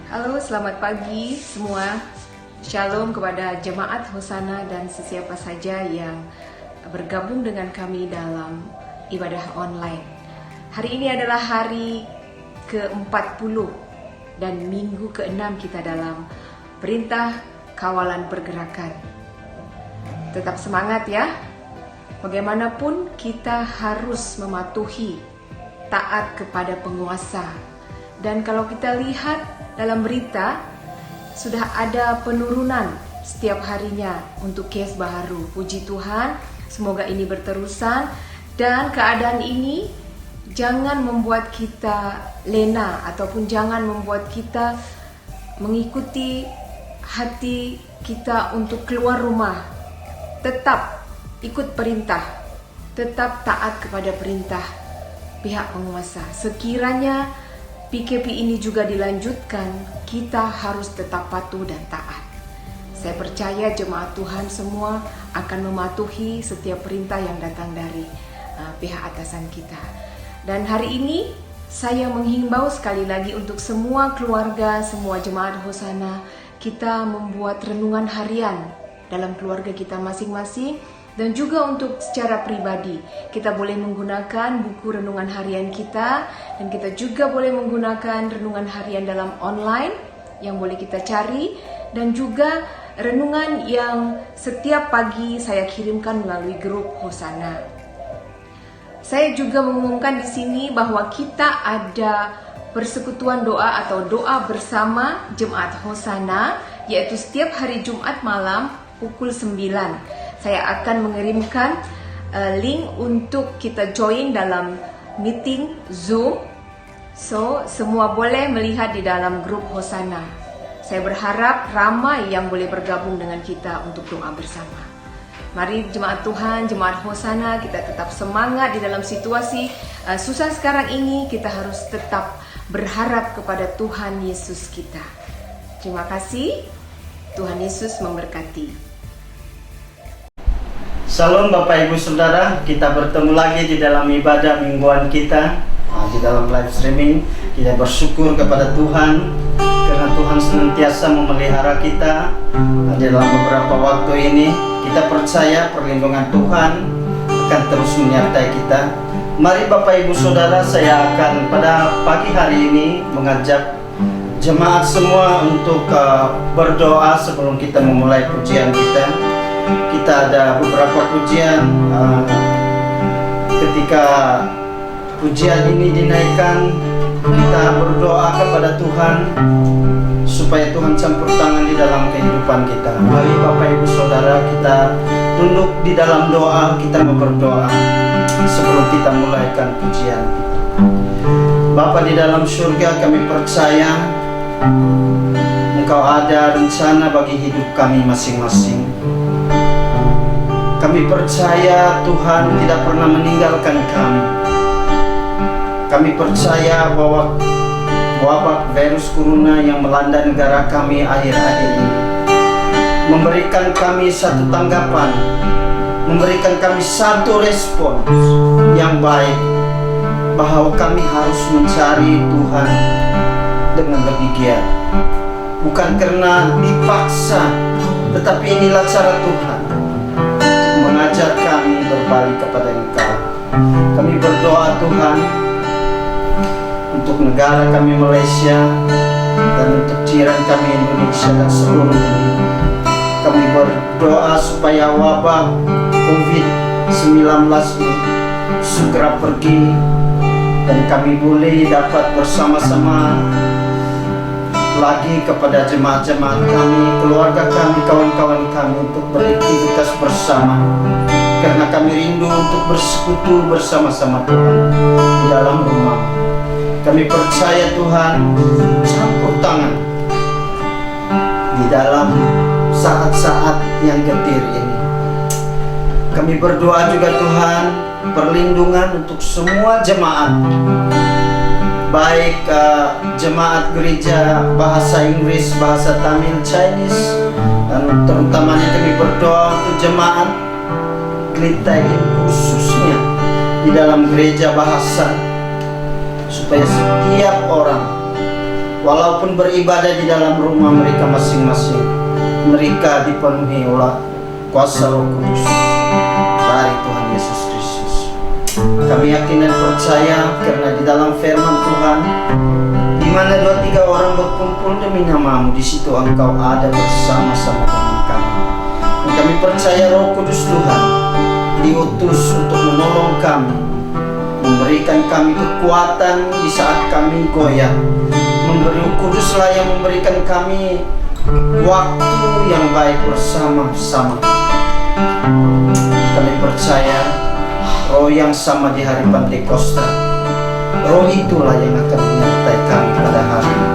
Halo, selamat pagi semua. Shalom kepada jemaat Hosana dan sesiapa saja yang bergabung dengan kami dalam ibadah online. Hari ini adalah hari ke-40 dan minggu ke-6 kita dalam perintah kawalan pergerakan. Tetap semangat ya. Bagaimanapun kita harus mematuhi, taat kepada penguasa. Dan kalau kita lihat dalam berita, sudah ada penurunan setiap harinya untuk kes baru. Puji Tuhan, semoga ini berterusan. Dan keadaan ini jangan membuat kita lena ataupun jangan membuat kita mengikuti hati kita untuk keluar rumah. Tetap ikut perintah, tetap taat kepada perintah pihak penguasa. Sekiranya PKP ini juga dilanjutkan, kita harus tetap patuh dan taat. Saya percaya jemaat Tuhan semua akan mematuhi setiap perintah yang datang dari pihak atasan kita. Dan hari ini saya menghimbau sekali lagi untuk semua keluarga, semua jemaat Hosana, kita membuat renungan harian dalam keluarga kita masing-masing. Dan juga untuk secara pribadi, kita boleh menggunakan buku renungan harian kita. Dan kita juga boleh menggunakan renungan harian dalam online yang boleh kita cari. Dan juga renungan yang setiap pagi saya kirimkan melalui grup Hosana. Saya juga mengumumkan di sini bahwa kita ada persekutuan doa atau doa bersama jemaat Hosana, yaitu setiap hari Jumat malam pukul 9. Saya akan mengirimkan link untuk kita join dalam meeting Zoom. So, semua boleh melihat di dalam grup Hosana. Saya berharap ramai yang boleh bergabung dengan kita untuk doa bersama. Mari jemaat Tuhan, jemaat Hosana, kita tetap semangat di dalam situasi susah sekarang ini. Kita harus tetap berharap kepada Tuhan Yesus kita. Terima kasih. Tuhan Yesus memberkati. Salam Bapak Ibu Saudara, kita bertemu lagi di dalam ibadah mingguan kita di dalam live streaming. Kita bersyukur kepada Tuhan karena Tuhan senantiasa memelihara kita di dalam beberapa waktu ini. Kita percaya perlindungan Tuhan akan terus menyertai kita. Mari Bapak Ibu Saudara, saya akan pada pagi hari ini mengajak jemaat semua untuk berdoa sebelum kita memulai pujian kita. Kita ada beberapa pujian. Ketika pujian ini dinaikkan, kita berdoa kepada Tuhan supaya Tuhan campur tangan di dalam kehidupan kita. Mari Bapak Ibu Saudara, kita tunduk di dalam doa, kita mau berdoa sebelum kita mulaikan pujian kita. Bapa di dalam surga, kami percaya Engkau ada rencana bagi hidup kami masing-masing. Kami percaya Tuhan tidak pernah meninggalkan kami. Kami percaya bahwa wabah virus corona yang melanda negara kami akhir-akhir ini memberikan kami satu tanggapan, memberikan kami satu respons yang baik, bahwa kami harus mencari Tuhan dengan lebih giat. Bukan karena dipaksa, tetapi inilah cara Tuhan mengajar kami berbalik kepada Engkau. Kami berdoa Tuhan untuk negara kami Malaysia dan untuk jiran kami Indonesia dan seluruh dunia. Kami berdoa supaya wabah COVID-19 ini segera pergi dan kami boleh dapat bersama-sama lagi kepada jemaat-jemaat kami, keluarga kami, kawan-kawan kami untuk beraktivitas bersama. Karena kami rindu untuk bersekutu bersama-sama Tuhan di dalam rumah. Kami percaya Tuhan campur tangan di dalam saat-saat yang getir ini. Kami berdoa juga Tuhan perlindungan untuk semua jemaat, baik jemaat gereja bahasa Inggris, bahasa Tamil, Chinese, dan terutamanya kami berdoa untuk jemaat Klitai khususnya di dalam gereja bahasa, supaya setiap orang walaupun beribadah di dalam rumah mereka masing-masing, mereka dipenuhi oleh kuasa Roh Kudus dari Tuhan Yesus Kristus. Kami yakin dan percaya karena di dalam firman Tuhan, di mana 2-3 orang berkumpul demi nama-Mu, di situ Engkau ada bersama-sama dengan kami. Dan kami percaya Roh Kudus Tuhan diutus untuk menolong kami, memberikan kami kekuatan di saat kami goyah. Memberi Roh Kuduslah yang memberikan kami waktu yang baik bersama-sama. Kami percaya Roh yang sama di hari Pantekosta, Roh itulah yang akan menyertai kami pada hari ini.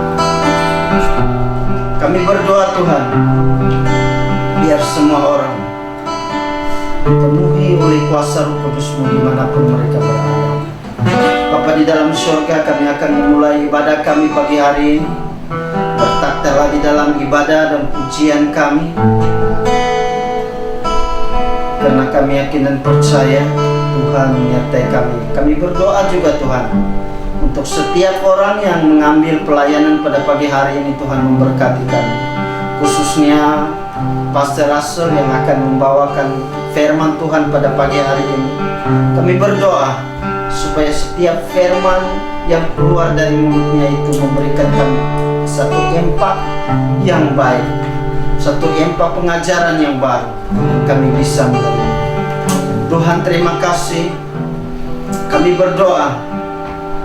Kami berdoa Tuhan, biar semua orang dipenuhi oleh kuasa Roh Kudus-Mu dimanapun mereka berada. Bapa di dalam surga, kami akan memulai ibadah kami pagi hari ini. Bertaktalah di dalam ibadah dan pujian kami, karena kami yakin dan percaya Tuhan menyertai kami. Kami berdoa juga Tuhan untuk setiap orang yang mengambil pelayanan pada pagi hari ini. Tuhan memberkati kami, khususnya Pastor Russell yang akan membawakan firman Tuhan pada pagi hari ini. Kami berdoa supaya setiap firman yang keluar dari mulutnya itu memberikan kami satu impak yang baik, satu impak pengajaran yang baru, kami bisa menerima. Tuhan, terima kasih. Kami berdoa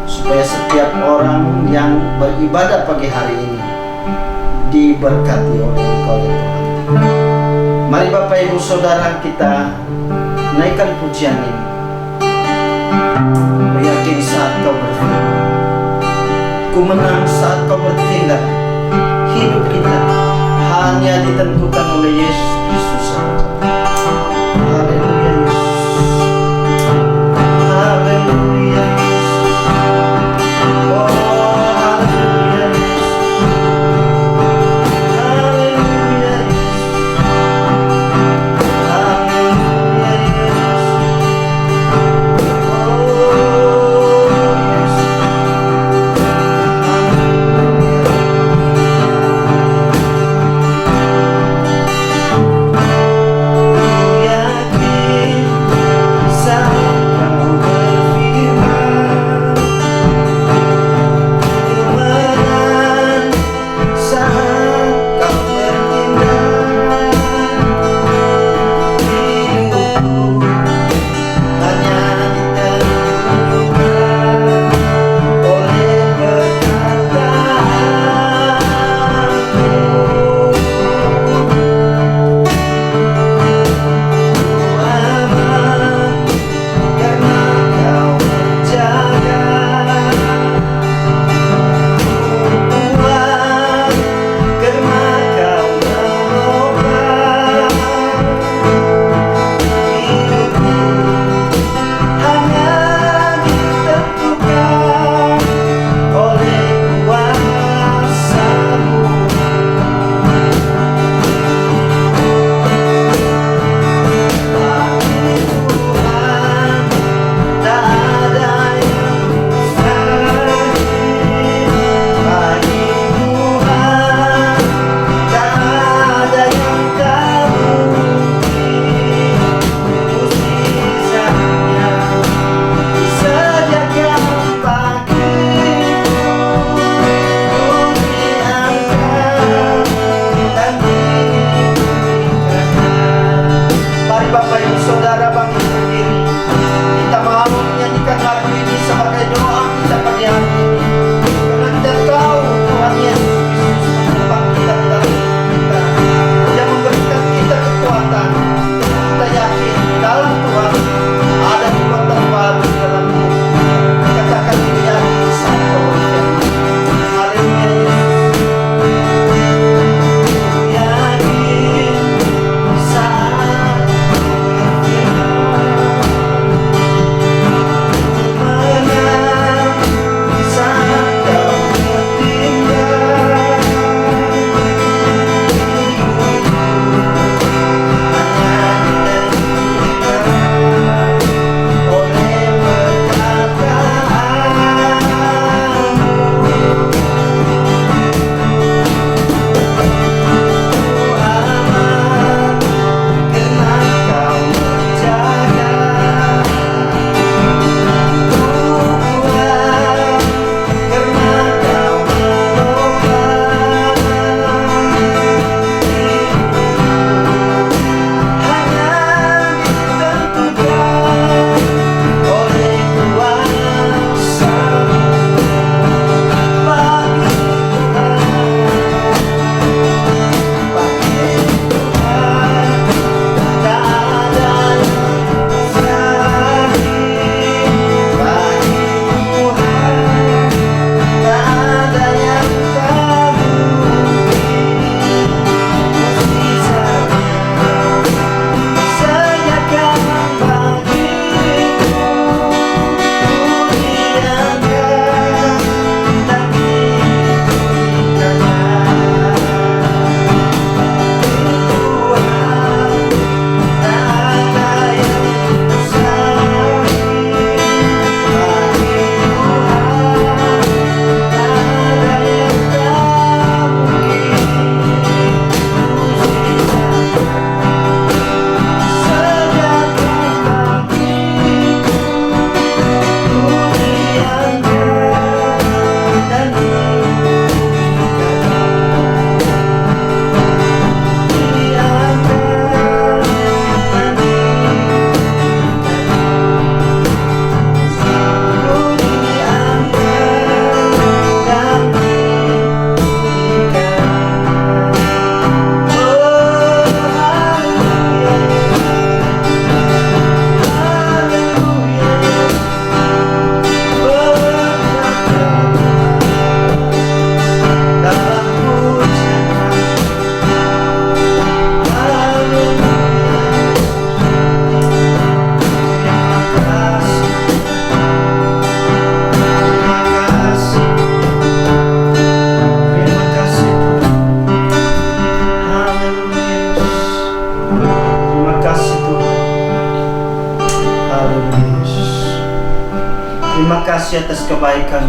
supaya setiap orang yang beribadah pagi hari ini diberkati oleh Engkau ya Tuhan. Mari Bapak Ibu Saudara, kita naikkan pujian ini. Ku yakin saat Kau berfirman, ku menang saat Kau bertindak. Hidup kita hanya ditentukan oleh Yesus Kristus saja. Haleluya Yesus, haleluya Yesus, oh haleluya Yesus, haleluya Yesus, haleluya Yesus, oh Yesus, haleluya. Terima kasih Tuhan. Haleluya Yesus. Terima kasih atas kebaikan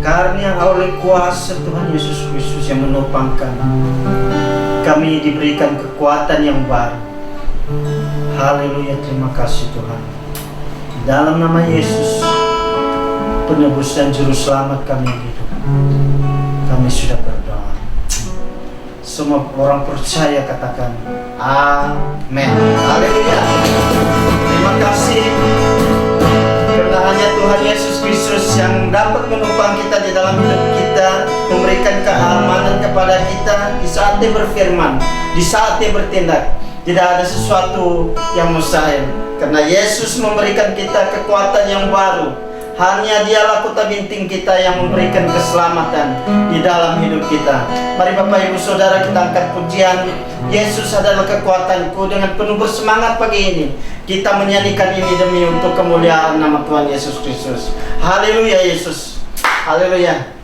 karena oleh kuasa Tuhan Yesus Kristus yang menopangkan kami diberikan kekuatan yang baru. Haleluya, terima kasih Tuhan. Dalam nama Yesus, penebus dan juru selamat kami yang hidup, kami sudah berdoa. Semua orang percaya katakan amin. Haleluya. Terima kasih karena hanya Tuhan Yesus Kristus yang dapat menopang kita di dalam hidup kita, memberikan keamanan kepada kita di saat Dia berfirman, di saat Dia bertindak. Tidak ada sesuatu yang mustahil karena Yesus memberikan kita kekuatan yang baru. Hanya Dialah kota binting kita yang memberikan keselamatan di dalam hidup kita. Mari Bapak Ibu Saudara kita angkat pujian. Yesus adalah kekuatanku. Dengan penuh bersemangat pagi ini kita menyanyikan ini demi untuk kemuliaan nama Tuhan Yesus Kristus. Haleluya Yesus. Haleluya.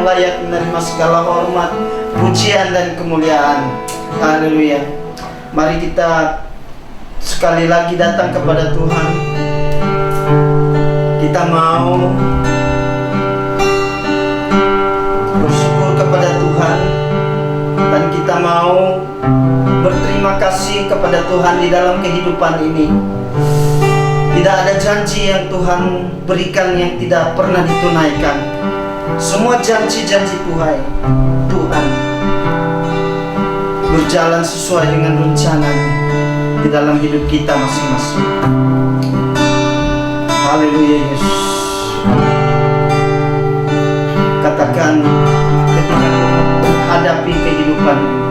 yang layak menerima segala hormat, pujian dan kemuliaan. Haleluya. Mari kita sekali lagi datang kepada Tuhan. Kita mau bersyukur kepada Tuhan, dan kita mau berterima kasih kepada Tuhan di dalam kehidupan ini. Tidak ada janji yang Tuhan berikan yang tidak pernah ditunaikan. Semua janji-janji Tuhan berjalan sesuai dengan rencana di dalam hidup kita masing-masing. Haleluya Yesus. Katakan ketika menghadapi kehidupan ini,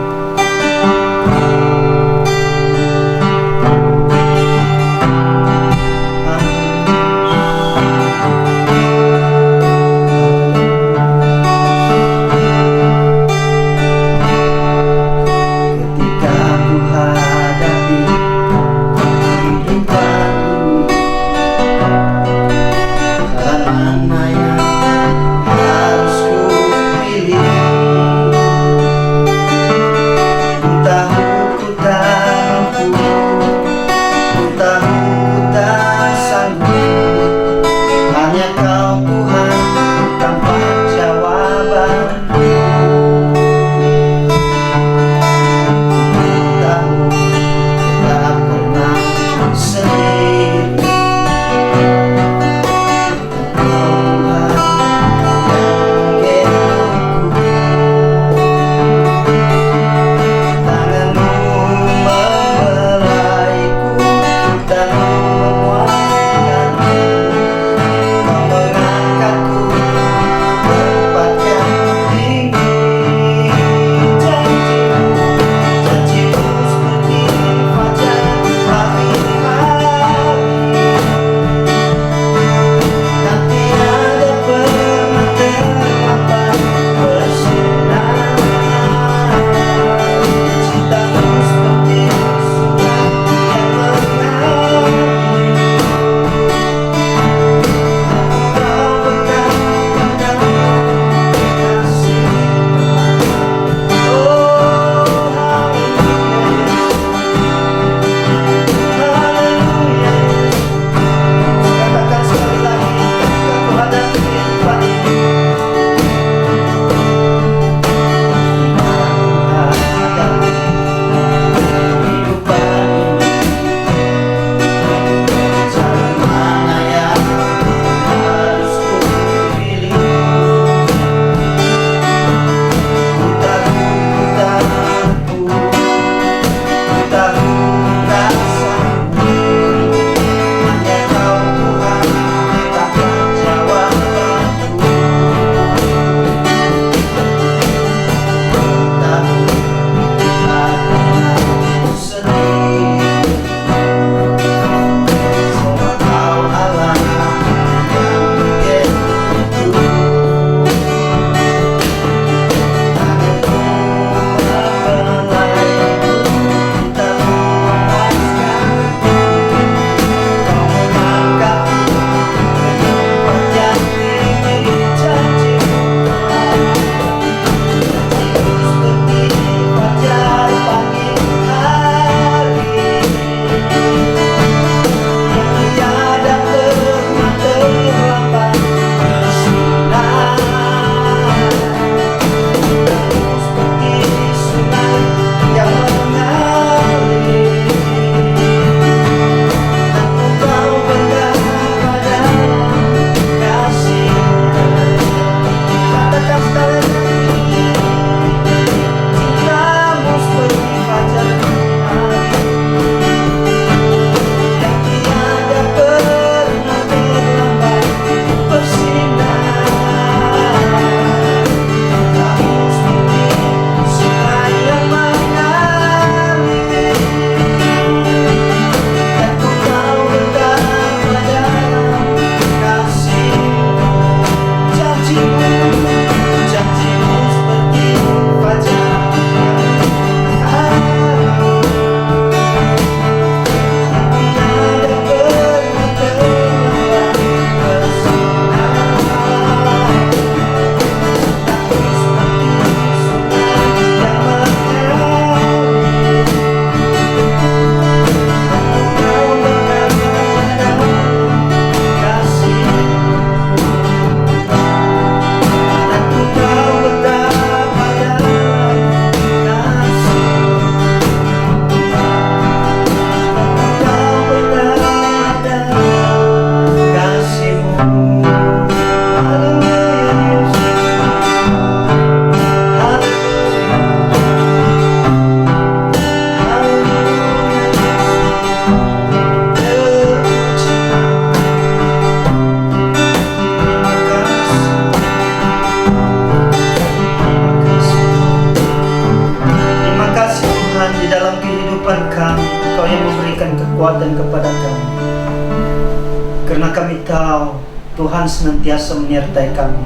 karena kami tahu Tuhan senantiasa menyertai kami.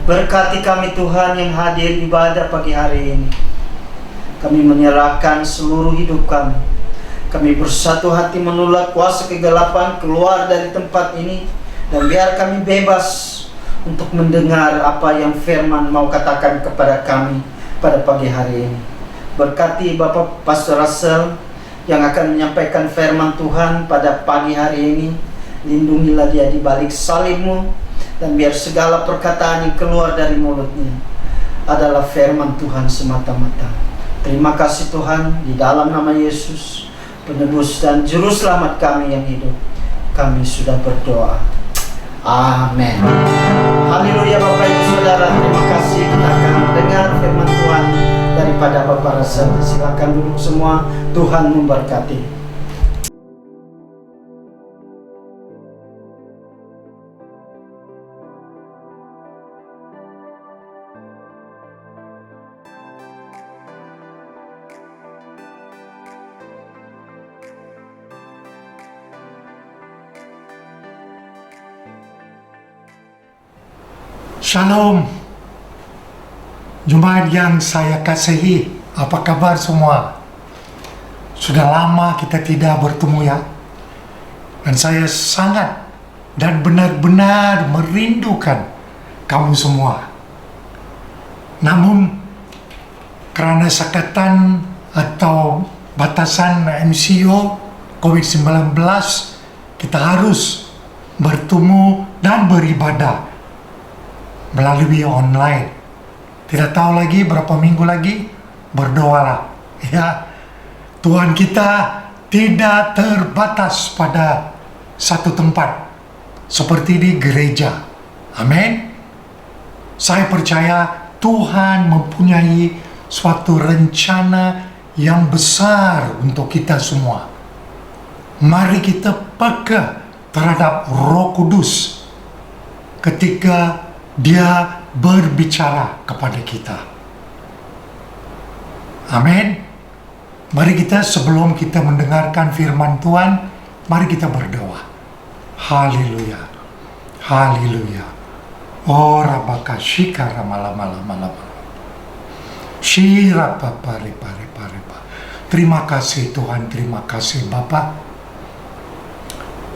Berkati kami Tuhan yang hadir ibadah pagi hari ini. Kami menyerahkan seluruh hidup kami. Kami bersatu hati menolak kuasa kegelapan keluar dari tempat ini, dan biar kami bebas untuk mendengar apa yang firman mau katakan kepada kami pada pagi hari ini. Berkati Bapak Pastor Russell yang akan menyampaikan firman Tuhan pada pagi hari ini. Lindungilah dia di balik salib-Mu, dan biar segala perkataan yang keluar dari mulutnya adalah firman Tuhan semata-mata. Terima kasih Tuhan, di dalam nama Yesus, penebus dan juru selamat kami yang hidup, kami sudah berdoa. Amin. Haleluya Bapak Ibu Saudara, terima kasih. Kita akan mendengar firman Tuhan daripada Bapak Russell. Silakan duduk semua. Tuhan memberkati. Shalom, jemaat yang saya kasihi, apa kabar semua? Sudah lama kita tidak bertemu ya, dan saya sangat dan benar-benar merindukan kamu semua. Namun, karena sakatan atau batasan MCO COVID-19, kita harus bertemu dan beribadah melalui online. Tidak tahu lagi berapa minggu lagi, berdoalah ya. Tuhan kita tidak terbatas pada satu tempat seperti di gereja. Amin. Saya percaya Tuhan mempunyai suatu rencana yang besar untuk kita semua. Mari kita peka terhadap Roh Kudus ketika Dia berbicara kepada kita. Amin. Mari kita, sebelum kita mendengarkan firman Tuhan, mari kita berdoa. Haleluya. Haleluya. Oh rabaka shikara malam. Shira pare. Terima kasih Tuhan, terima kasih Bapa.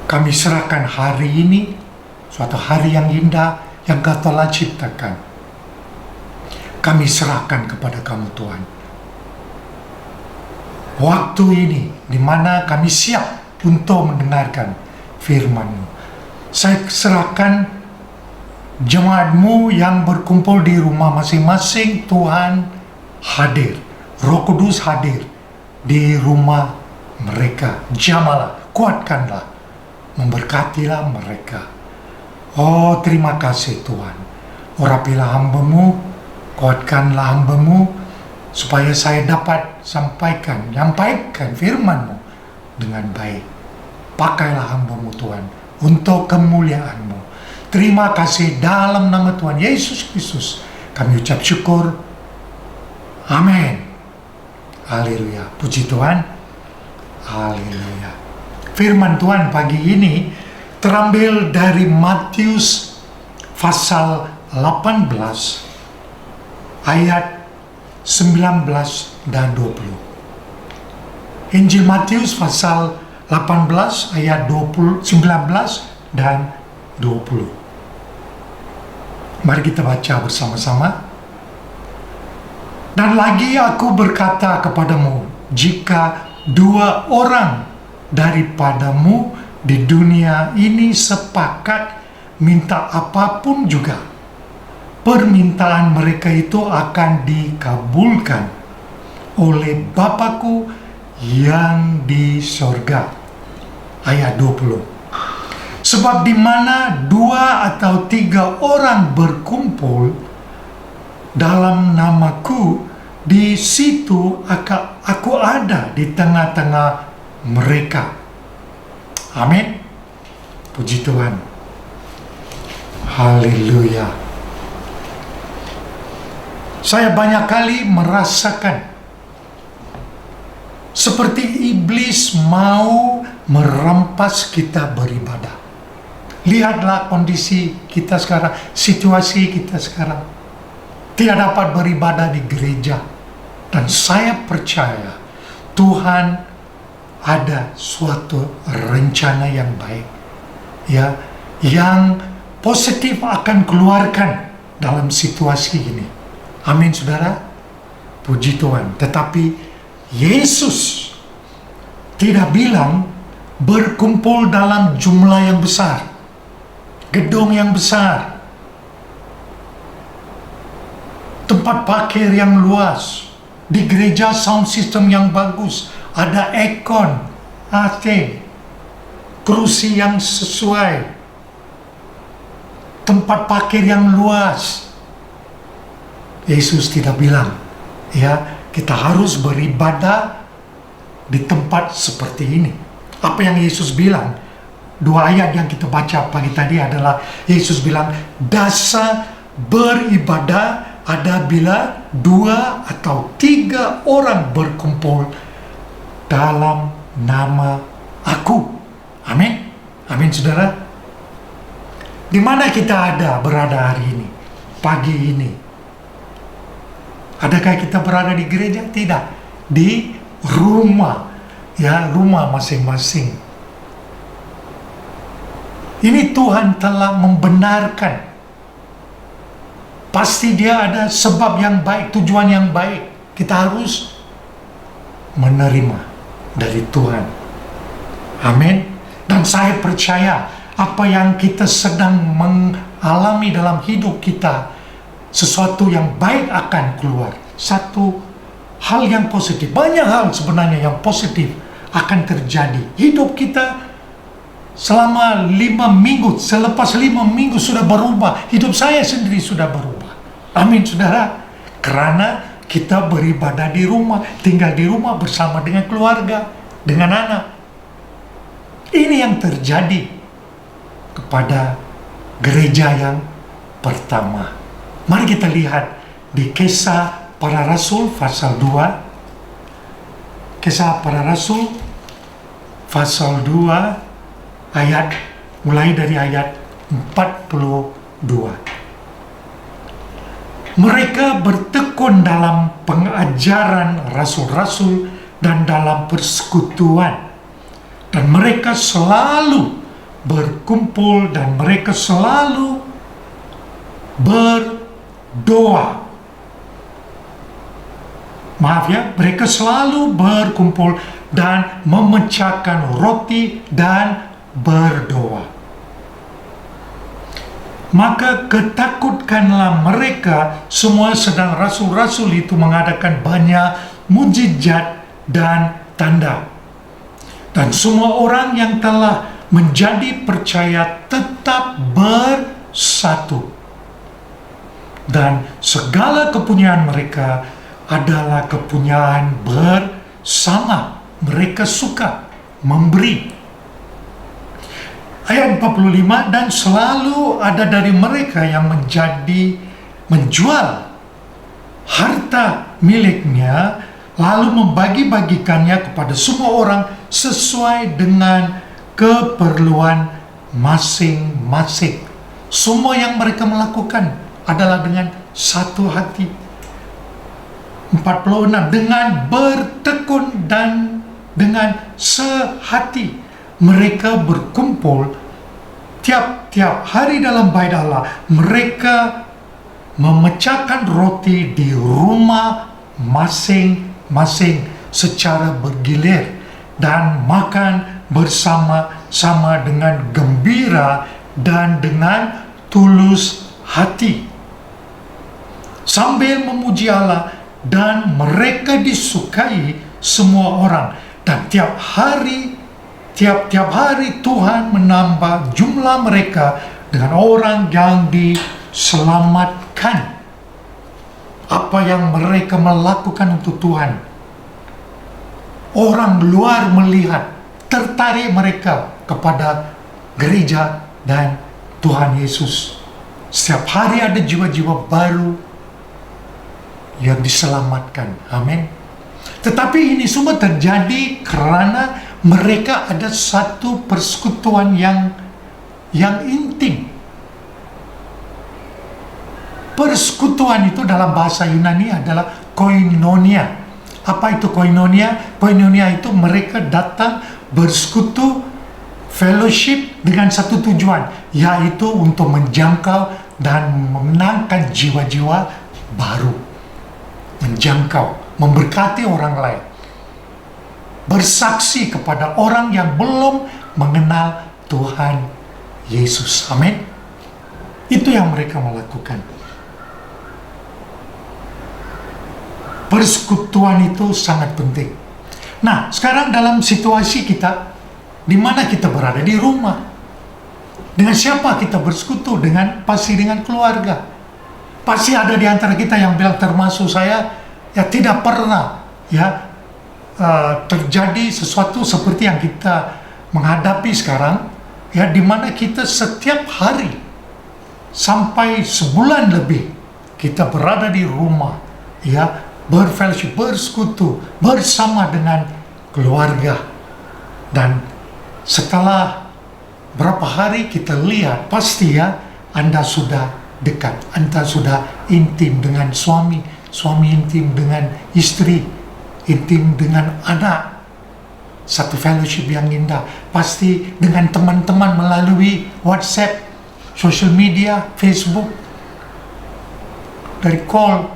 Kami serahkan hari ini, suatu hari yang indah yang Kau telah ciptakan. Kami serahkan kepada Kamu Tuhan. Waktu ini di mana kami siap untuk mendengarkan firman-Mu. Saya serahkan jemaat-Mu yang berkumpul di rumah masing-masing. Tuhan hadir, Roh Kudus hadir di rumah mereka. Jamalah, kuatkanlah, memberkatilah mereka. Oh, terima kasih Tuhan. Urapilah hamba-Mu, kuatkanlah hamba-Mu, supaya saya dapat menyampaikan firman-Mu dengan baik. Pakailah hamba-Mu Tuhan, untuk kemuliaan-Mu. Terima kasih dalam nama Tuhan Yesus Kristus. Kami ucap syukur. Amin. Haleluya. Puji Tuhan. Haleluya. Firman Tuhan pagi ini terambil dari Matius pasal 18 ayat 19 dan 20. Injil Matius pasal 18 ayat 19 dan 20. Mari kita baca bersama-sama. Dan lagi aku berkata kepadamu, jika 2 orang daripadamu di dunia ini sepakat minta apapun juga, permintaan mereka itu akan dikabulkan oleh Bapa-Ku yang di sorga. Ayat 20. Sebab di mana 2 atau 3 orang berkumpul dalam nama-Ku, di situ aku ada di tengah-tengah mereka. Amin. Puji Tuhan. Haleluya. Saya banyak kali merasakan seperti iblis mau merampas kita beribadah. Lihatlah kondisi kita sekarang, situasi kita sekarang. Tidak dapat beribadah di gereja. Dan saya percaya Tuhan ada suatu rencana yang baik, ya, yang positif akan keluarkan dalam situasi ini. Amin, saudara. Puji Tuhan. Tetapi Yesus tidak bilang berkumpul dalam jumlah yang besar, gedung yang besar, tempat parkir yang luas, di gereja sound system yang bagus, ada aircon, AC, kursi yang sesuai, tempat parkir yang luas. Yesus tidak bilang, ya, kita harus beribadah di tempat seperti ini. Apa yang Yesus bilang? Dua ayat yang kita baca pagi tadi adalah Yesus bilang, dasar beribadah ada bila 2 atau 3 orang berkumpul dalam nama Aku. Amin. Amin, saudara. Di mana kita berada hari ini, pagi ini? Adakah kita berada di gereja? Tidak. Di rumah, ya, rumah masing-masing. Ini Tuhan telah membenarkan. Pasti dia ada sebab yang baik, tujuan yang baik. Kita harus menerima dari Tuhan. Amin. Dan saya percaya apa yang kita sedang mengalami dalam hidup kita, sesuatu yang baik akan keluar. Satu hal yang positif. Banyak hal sebenarnya yang positif akan terjadi. Hidup kita selama 5 minggu, selepas 5 minggu sudah berubah. Hidup saya sendiri sudah berubah. Amin, saudara. Karena kita beribadah di rumah, tinggal di rumah bersama dengan keluarga, dengan anak. Ini yang terjadi kepada gereja yang pertama. Mari kita lihat di Kisah Para Rasul pasal 2. Kisah Para Rasul pasal 2 ayat, mulai dari ayat 42. Mereka bertekun dalam pengajaran rasul-rasul dan dalam persekutuan. Dan mereka selalu berkumpul dan mereka selalu berdoa. Maaf ya, mereka selalu berkumpul dan memecahkan roti dan berdoa. Maka ketakutkanlah mereka semua, sedang rasul-rasul itu mengadakan banyak mujizat dan tanda. Dan semua orang yang telah menjadi percaya tetap bersatu. Dan segala kepunyaan mereka adalah kepunyaan bersama. Mereka suka memberi. Ayat 45, dan selalu ada dari mereka yang menjual harta miliknya, lalu membagi-bagikannya kepada semua orang sesuai dengan keperluan masing-masing. Semua yang mereka melakukan adalah dengan satu hati. 46, dengan bertekun dan dengan sehati mereka berkumpul tiap-tiap hari dalam bait Allah. Mereka memecahkan roti di rumah masing-masing secara bergilir dan makan bersama-sama dengan gembira dan dengan tulus hati, sambil memuji Allah, dan mereka disukai semua orang. Dan tiap hari Tuhan menambah jumlah mereka dengan orang yang diselamatkan. Apa yang mereka melakukan untuk Tuhan, orang luar melihat, tertarik mereka kepada gereja dan Tuhan Yesus. Setiap hari ada jiwa-jiwa baru yang diselamatkan. Amin. Tetapi ini semua terjadi karena mereka ada satu persekutuan yang yang intim. Persekutuan itu dalam bahasa Yunani adalah koinonia. Apa itu koinonia? Koinonia itu mereka datang bersekutu, fellowship dengan satu tujuan, yaitu untuk menjangkau dan memenangkan jiwa-jiwa baru. Menjangkau, memberkati orang lain. Bersaksi kepada orang yang belum mengenal Tuhan Yesus. Amin. Itu yang mereka melakukan. Persekutuan itu sangat penting. Nah, sekarang dalam situasi kita, di mana kita berada? Di rumah. Dengan siapa kita bersekutu? Pasti dengan keluarga. Pasti ada di antara kita yang bilang, termasuk saya, ya tidak pernah terjadi sesuatu seperti yang kita menghadapi sekarang, ya, di mana kita setiap hari sampai sebulan lebih kita berada di rumah, ya, berfellowship, bersekutu bersama dengan keluarga. Dan setelah berapa hari kita lihat, pasti ya, Anda sudah dekat, Anda sudah intim dengan suami intim dengan istri, intim dengan anak. Satu fellowship yang indah. Pasti dengan teman-teman melalui WhatsApp, social media, Facebook, dari call.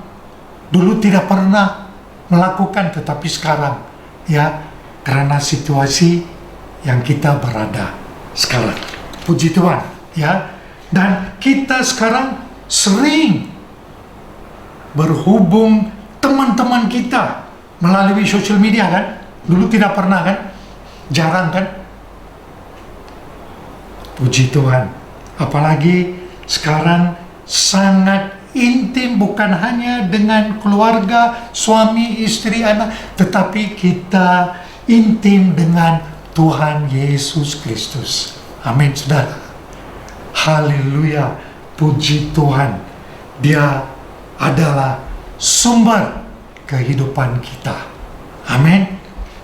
Dulu tidak pernah melakukan, tetapi sekarang, ya, karena situasi yang kita berada sekarang. Puji Tuhan, ya. Dan kita sekarang sering berhubung teman-teman kita melalui social media, kan? Dulu tidak pernah, kan? Jarang, kan? Puji Tuhan. Apalagi sekarang sangat intim, bukan hanya dengan keluarga, suami, istri, anak, tetapi kita intim dengan Tuhan Yesus Kristus. Amin, saudara. Haleluya, puji Tuhan. Dia adalah sumber kehidupan kita. Amin.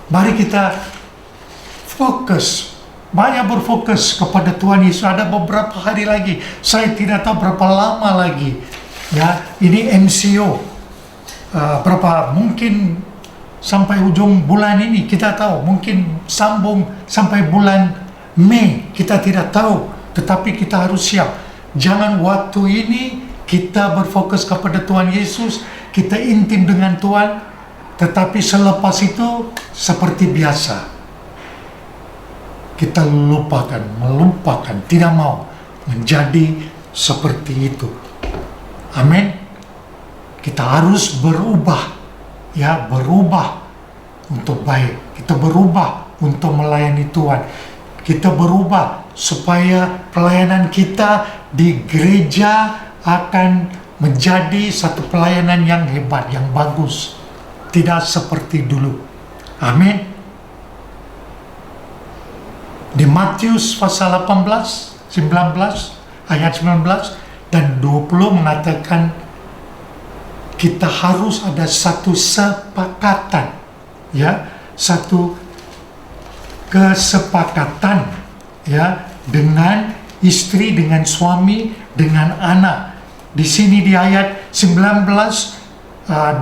Mari kita fokus, banyak berfokus kepada Tuhan Yesus. Ada beberapa hari lagi, saya tidak tahu berapa lama lagi, ya, ini MCO, mungkin sampai ujung bulan ini, kita tahu, mungkin sambung sampai bulan Mei, kita tidak tahu, tetapi kita harus siap. Jangan waktu ini kita berfokus kepada Tuhan Yesus, kita intim dengan Tuhan, tetapi selepas itu seperti biasa kita melupakan, tidak mau menjadi seperti itu. Amin. Kita harus berubah, ya, berubah untuk baik. Kita berubah untuk melayani Tuhan. Kita berubah supaya pelayanan kita di gereja akan menjadi satu pelayanan yang hebat, yang bagus. Tidak seperti dulu. Amin. Di Matius pasal 18, 19, ayat 19 dan 20 mengatakan kita harus ada satu sepakatan, ya, satu kesepakatan, ya, dengan istri, dengan suami, dengan anak. Di sini di ayat 19,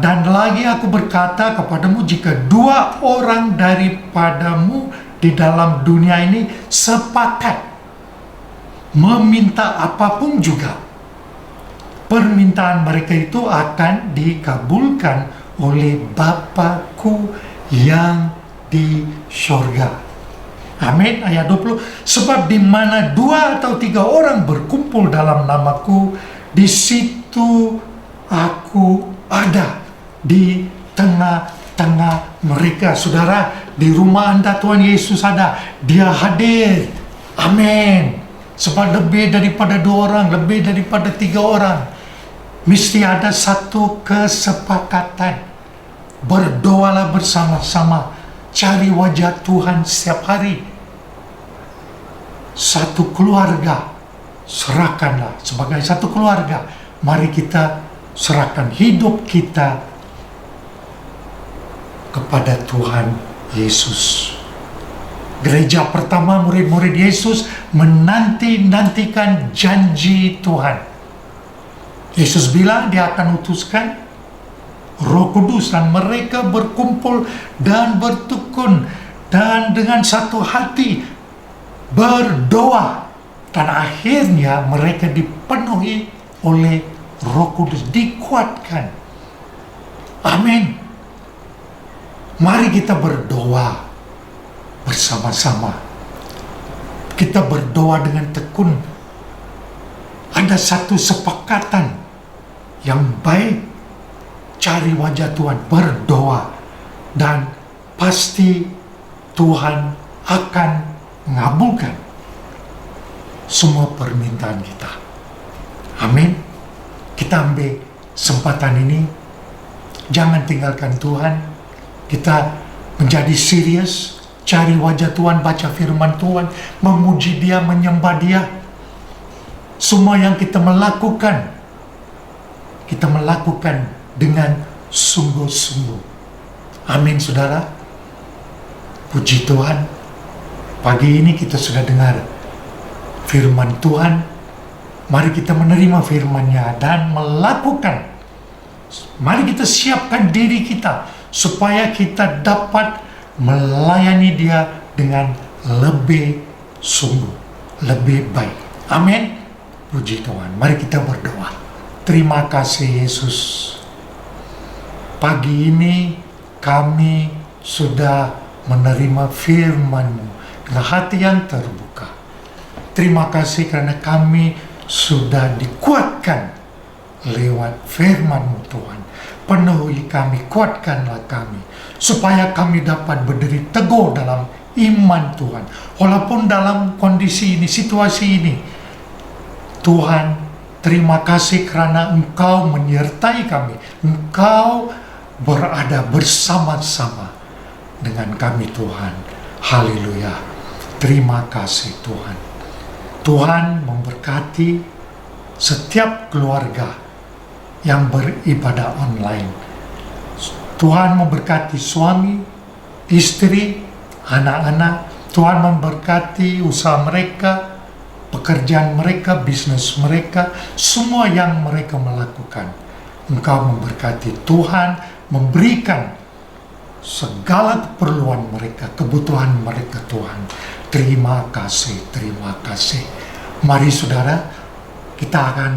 dan lagi aku berkata kepadamu, jika dua orang daripadamu di dalam dunia ini sepakat meminta apapun juga, permintaan mereka itu akan dikabulkan oleh Bapa-Ku yang di sorga. Amin. Ayat 20, sebab di mana 2 atau 3 orang berkumpul dalam namaku, di situ aku ada di tengah-tengah mereka. Saudara, di rumah Anda Tuhan Yesus ada, Dia hadir. Amin. Sebab lebih daripada 2 orang, lebih daripada 3 orang, mesti ada satu kesepakatan. Berdoalah bersama-sama, cari wajah Tuhan setiap hari. Satu keluarga, serahkanlah sebagai satu keluarga. Mari kita serahkan hidup kita kepada Tuhan Yesus. Gereja pertama, murid-murid Yesus menanti-nantikan janji Tuhan. Yesus bilang dia akan utuskan Roh Kudus dan mereka berkumpul dan bertekun dan dengan satu hati berdoa, dan akhirnya mereka dipenuhi oleh Roh Kudus, dikuatkan. Amin. Mari kita berdoa bersama-sama. Kita berdoa dengan tekun. Ada satu sepakatan yang baik. Cari wajah Tuhan, berdoa, dan pasti Tuhan akan mengabulkan semua permintaan kita. Amin. Kita ambil kesempatan ini, jangan tinggalkan Tuhan. Kita menjadi serius, cari wajah Tuhan, baca firman Tuhan, memuji Dia, menyembah Dia. Semua yang kita melakukan dengan sungguh-sungguh. Amin, saudara. Puji Tuhan. Pagi ini kita sudah dengar firman Tuhan. Mari kita menerima firman-Nya dan melakukan. Mari kita siapkan diri kita supaya kita dapat melayani Dia dengan lebih sungguh, lebih baik. Amin. Puji Tuhan. Mari kita berdoa. Terima kasih Yesus. Pagi ini kami sudah menerima firman-Mu dengan hati yang terbuka. Terima kasih karena kami sudah dikuatkan lewat firman-Mu Tuhan. Penuhi kami, kuatkanlah kami, supaya kami dapat berdiri teguh dalam iman Tuhan. Walaupun dalam kondisi ini, situasi ini, Tuhan, terima kasih karena Engkau menyertai kami. Engkau berada bersama-sama dengan kami Tuhan. Haleluya. Terima kasih Tuhan. Tuhan memberkati setiap keluarga yang beribadah online. Tuhan memberkati suami, istri, anak-anak. Tuhan memberkati usaha mereka, pekerjaan mereka, bisnis mereka, semua yang mereka melakukan. Engkau memberkati. Tuhan memberikan segala keperluan mereka, kebutuhan mereka Tuhan. Terima kasih, terima kasih. Mari saudara, kita akan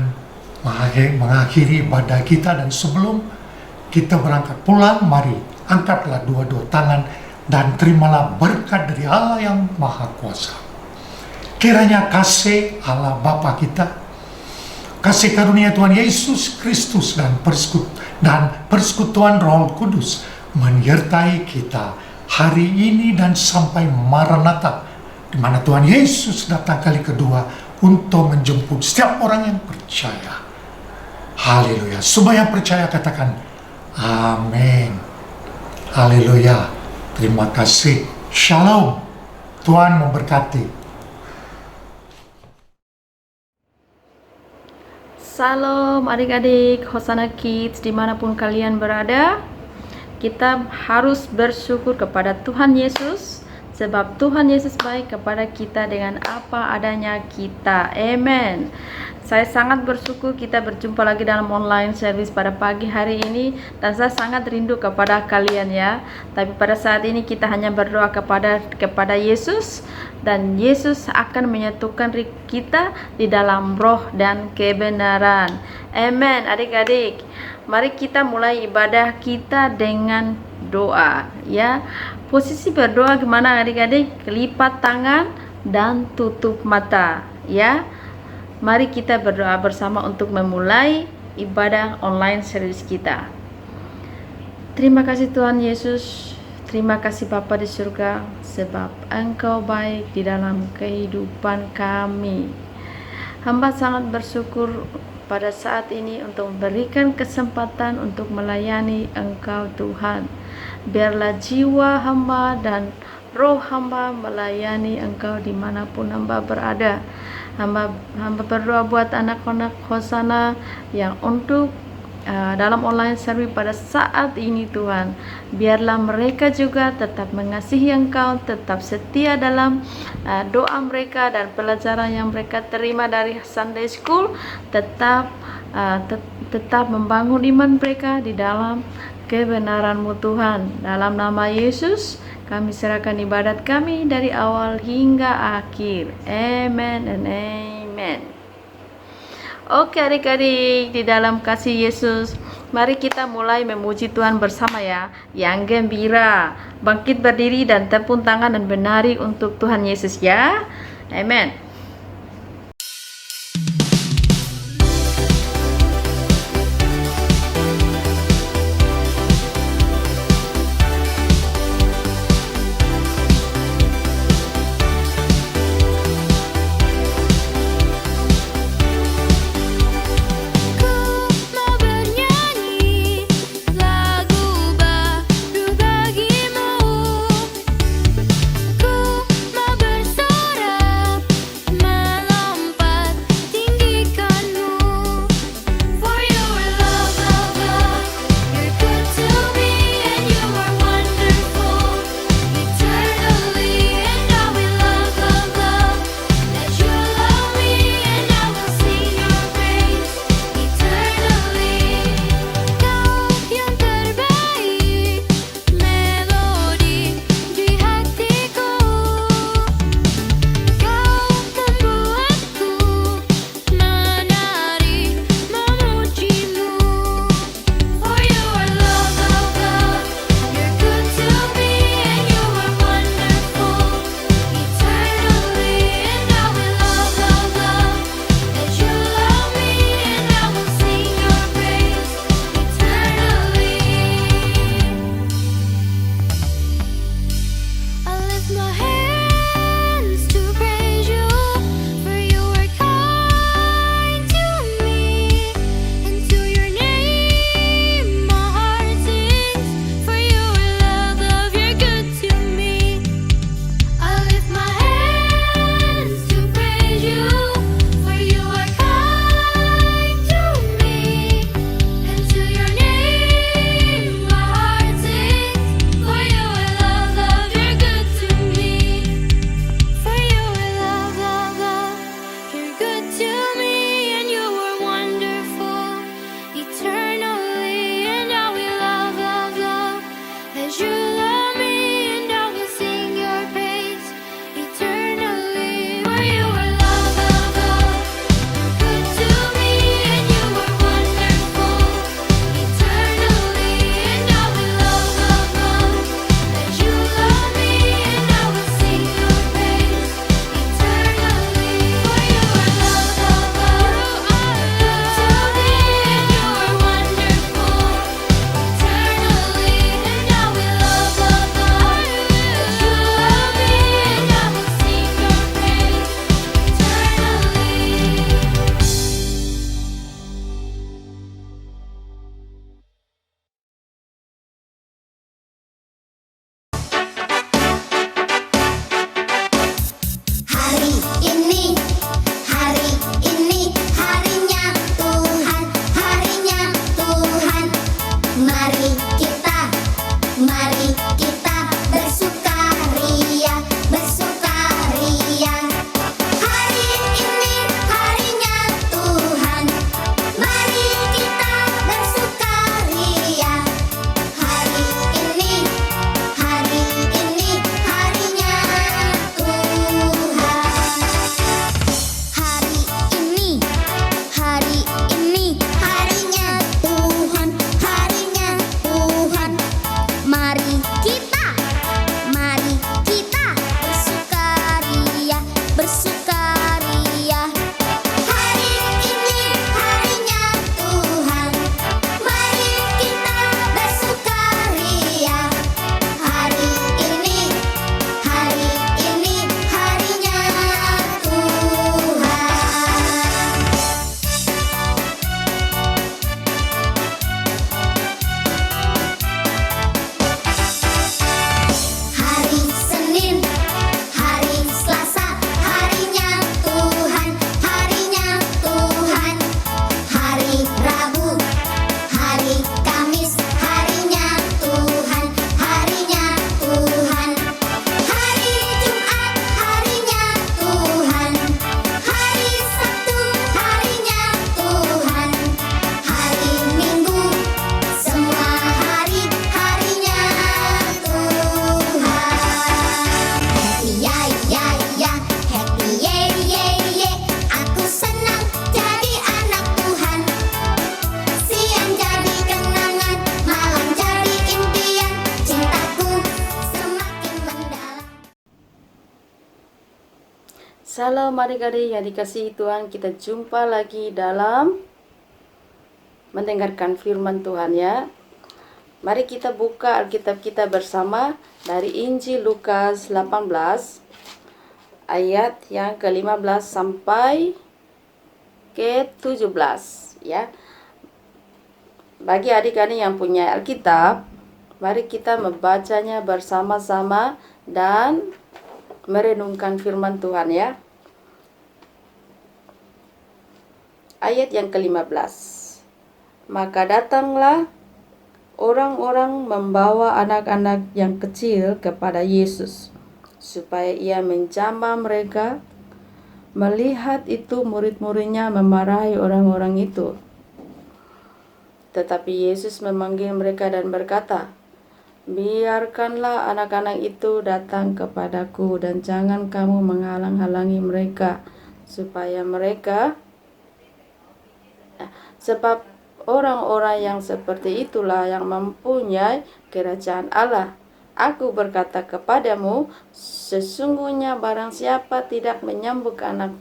mengakhiri ibadah kita, dan sebelum kita berangkat pulang, mari angkatlah dua-dua tangan dan terimalah berkat dari Allah yang Maha Kuasa. Kiranya kasih Allah Bapa kita, kasih karunia Tuhan Yesus Kristus dan persekutuan Roh Kudus menyertai kita hari ini dan sampai Maranatha, di mana Tuhan Yesus datang kali kedua untuk menjemput setiap orang yang percaya. Haleluya. Semua yang percaya katakan amin. Haleluya. Terima kasih. Shalom. Tuhan memberkati. Salam adik-adik Hosana Kids dimanapun kalian berada. Kita harus bersyukur kepada Tuhan Yesus, sebab Tuhan Yesus baik kepada kita dengan apa adanya kita. Amen. Saya sangat bersyukur kita berjumpa lagi dalam online service pada pagi hari ini, dan saya sangat rindu kepada kalian ya. Tapi pada saat ini kita hanya berdoa kepada Yesus, dan Yesus akan menyatukan kita di dalam roh dan kebenaran. Amen. Adik-adik, mari kita mulai ibadah kita dengan doa ya. Posisi berdoa gimana adik-adik? Lipat tangan dan tutup mata ya. Mari kita berdoa bersama untuk memulai ibadah online service kita. Terima kasih Tuhan Yesus. Terima kasih Bapa di surga, sebab Engkau baik di dalam kehidupan kami. Hamba sangat bersyukur pada saat ini untuk memberikan kesempatan untuk melayani Engkau Tuhan. Biarlah jiwa hamba dan roh hamba melayani Engkau dimanapun hamba berada. Hamba berdoa buat anak-anak Hosana yang untuk dalam online service pada saat ini Tuhan. Biarlah mereka juga tetap mengasihi Engkau, tetap setia dalam doa mereka dan pelajaran yang mereka terima dari Sunday School, tetap membangun iman mereka di dalam kebenaran-Mu Tuhan. Dalam nama Yesus kami serahkan ibadat kami dari awal hingga akhir. Amen and amen. Oke adik-adik, di dalam kasih Yesus, mari kita mulai memuji Tuhan bersama ya. Yang gembira, bangkit berdiri dan tepuk tangan dan menari untuk Tuhan Yesus ya. Amen. Shalom adik-adik yang dikasihi Tuhan, kita jumpa lagi dalam mendengarkan firman Tuhan ya. Mari kita buka Alkitab kita bersama dari Injil Lukas 18 ayat yang ke-15 sampai ke-17 ya. Bagi adik-adik yang punya Alkitab, mari kita membacanya bersama-sama dan merenungkan firman Tuhan ya. Ayat yang ke-15. Maka datanglah orang-orang membawa anak-anak yang kecil kepada Yesus, supaya ia menjamah mereka. Melihat itu, murid-muridnya memarahi orang-orang itu. Tetapi Yesus memanggil mereka dan berkata, biarkanlah anak-anak itu datang kepadaku dan jangan kamu menghalang-halangi mereka, sebab orang-orang yang seperti itulah yang mempunyai kerajaan Allah. Aku berkata kepadamu, sesungguhnya barang siapa tidak menyambut anak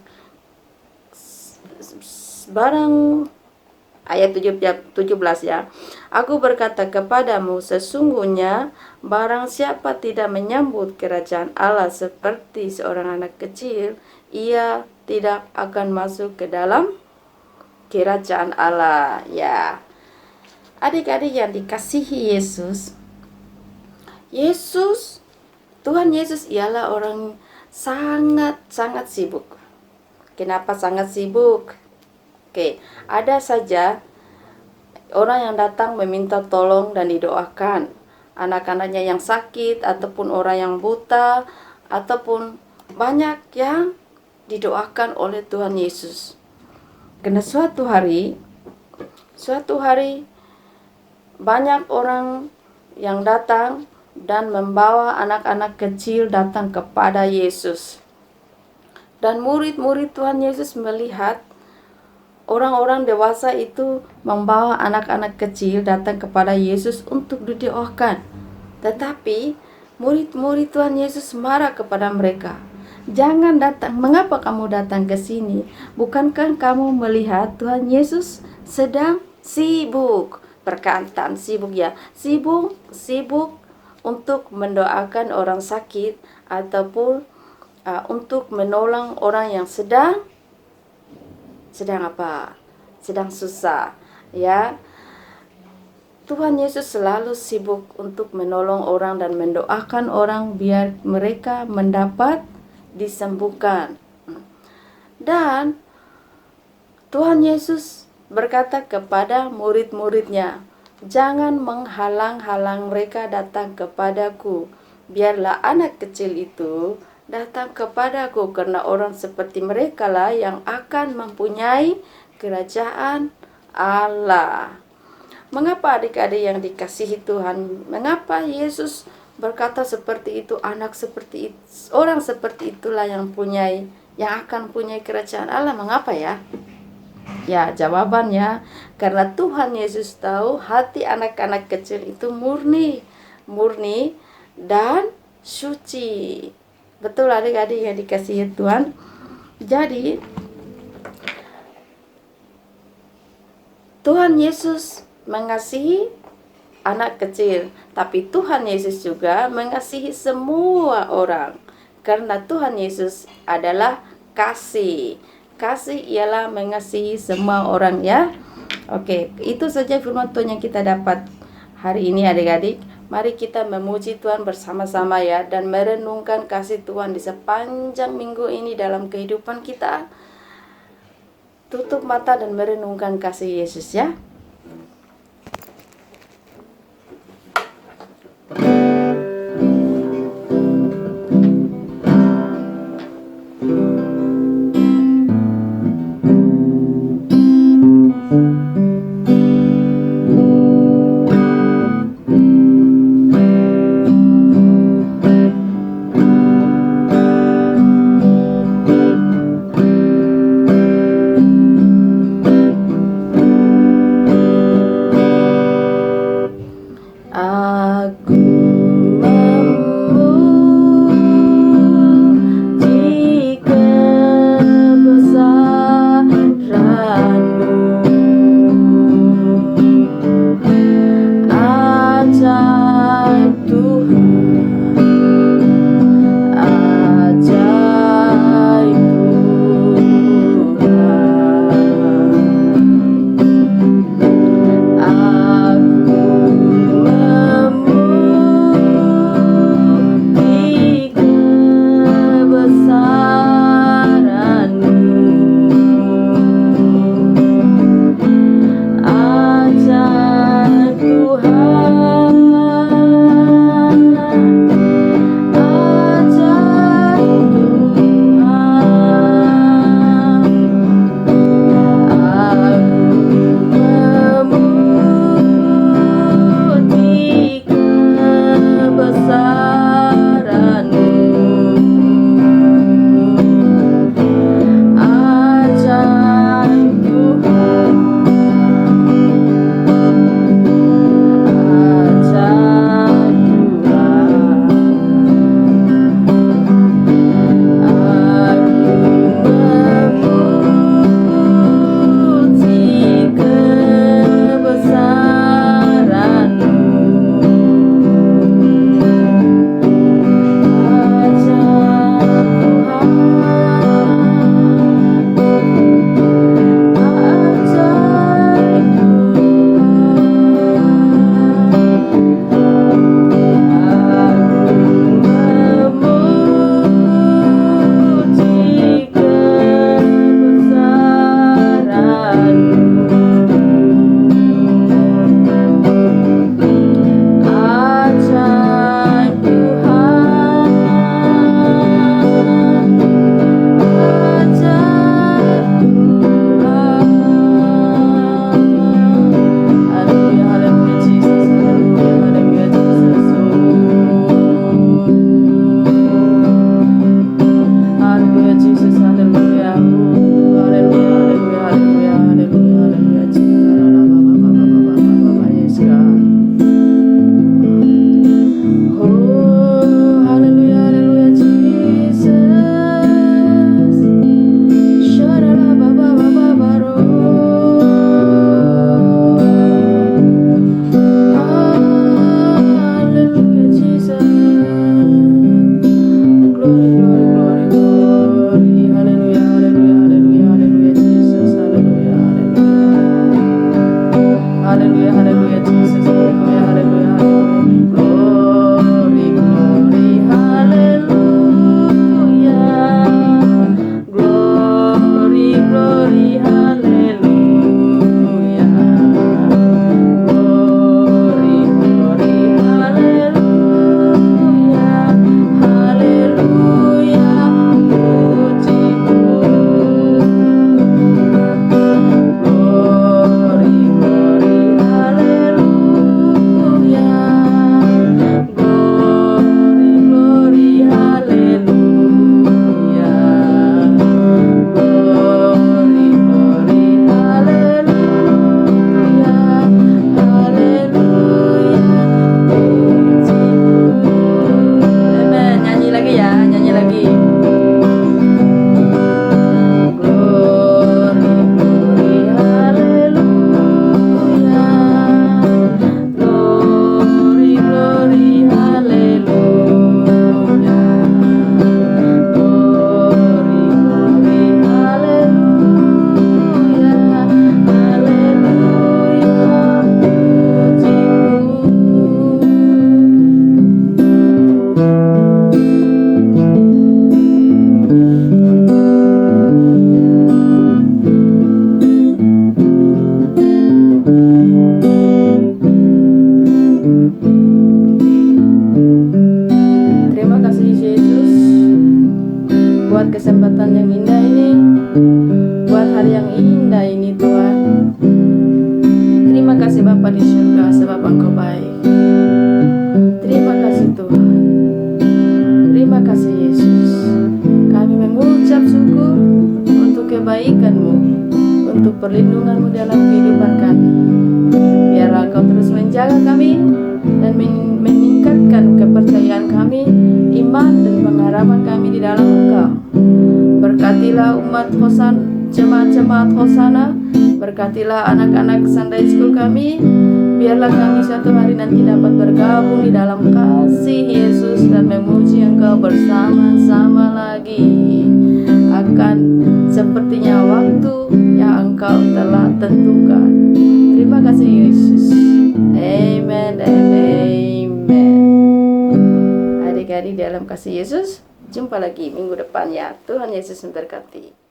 ayat 17 ya. Aku berkata kepadamu, sesungguhnya barang siapa tidak menyambut kerajaan Allah seperti seorang anak kecil, ia tidak akan masuk ke dalam kerajaan Allah ya. Adik-adik yang dikasihi Yesus, Tuhan Yesus ialah orang sangat sibuk. Kenapa sangat sibuk? Oke, ada saja orang yang datang meminta tolong dan didoakan. Anak-anaknya yang sakit, ataupun orang yang buta, ataupun banyak yang didoakan oleh Tuhan Yesus. Karena suatu hari banyak orang yang datang dan membawa anak-anak kecil datang kepada Yesus. Dan murid-murid Tuhan Yesus melihat orang-orang dewasa itu membawa anak-anak kecil datang kepada Yesus untuk didoakan. Tetapi murid-murid Tuhan Yesus marah kepada mereka. Jangan datang. Mengapa kamu datang ke sini? Bukankah kamu melihat Tuhan Yesus sedang sibuk? Perkataan sibuk ya. Sibuk untuk mendoakan orang sakit ataupun untuk menolong orang yang sedang susah ya. Tuhan Yesus selalu sibuk untuk menolong orang dan mendoakan orang biar mereka mendapat disembuhkan. Dan Tuhan Yesus berkata kepada murid-muridnya, jangan menghalang-halang mereka datang kepadaku. Biarlah anak kecil itu datang kepadaku, karena orang seperti mereka lah yang akan mempunyai kerajaan Allah. Mengapa adik-adik yang dikasihi Tuhan? Mengapa Yesus berkata seperti itu? Orang seperti itulah yang akan punya kerajaan Allah. Mengapa ya? Ya, jawabannya karena Tuhan Yesus tahu hati anak-anak kecil itu murni dan suci. Betul adik-adik yang dikasihi Tuhan. Jadi Tuhan Yesus mengasihi anak kecil, tapi Tuhan Yesus juga mengasihi semua orang. Karena Tuhan Yesus adalah kasih. Kasih ialah mengasihi semua orang ya. Oke, itu saja firman Tuhan yang kita dapat hari ini adik-adik. Mari kita memuji Tuhan bersama-sama ya, dan merenungkan kasih Tuhan di sepanjang minggu ini dalam kehidupan kita. Tutup mata dan merenungkan kasih Yesus ya. hari ini Tuhan. Terima kasih Bapa di surga sebab Engkau baik. Terima kasih Tuhan. Terima kasih Yesus. Kami mengucap syukur untuk kebaikan-Mu, untuk perlindungan-Mu dalam kehidupan kami. Biarlah Engkau terus menjaga kami dan meningkatkan kepercayaan kami, iman dan pengharapan kami di dalam Engkau. Berkatilah umat Hosan, jemaat-jemaat Hosana. Berkatilah anak-anak Sunday School kami. Biarlah kami suatu hari nanti dapat bergabung di dalam kasih Yesus dan memuji Engkau bersama-sama lagi. Akan sepertinya waktu yang Engkau telah tentukan. Terima kasih Yesus. Amen dan amen. Adik-adik dalam kasih Yesus, jumpa lagi minggu depan ya. Tuhan Yesus memberkati.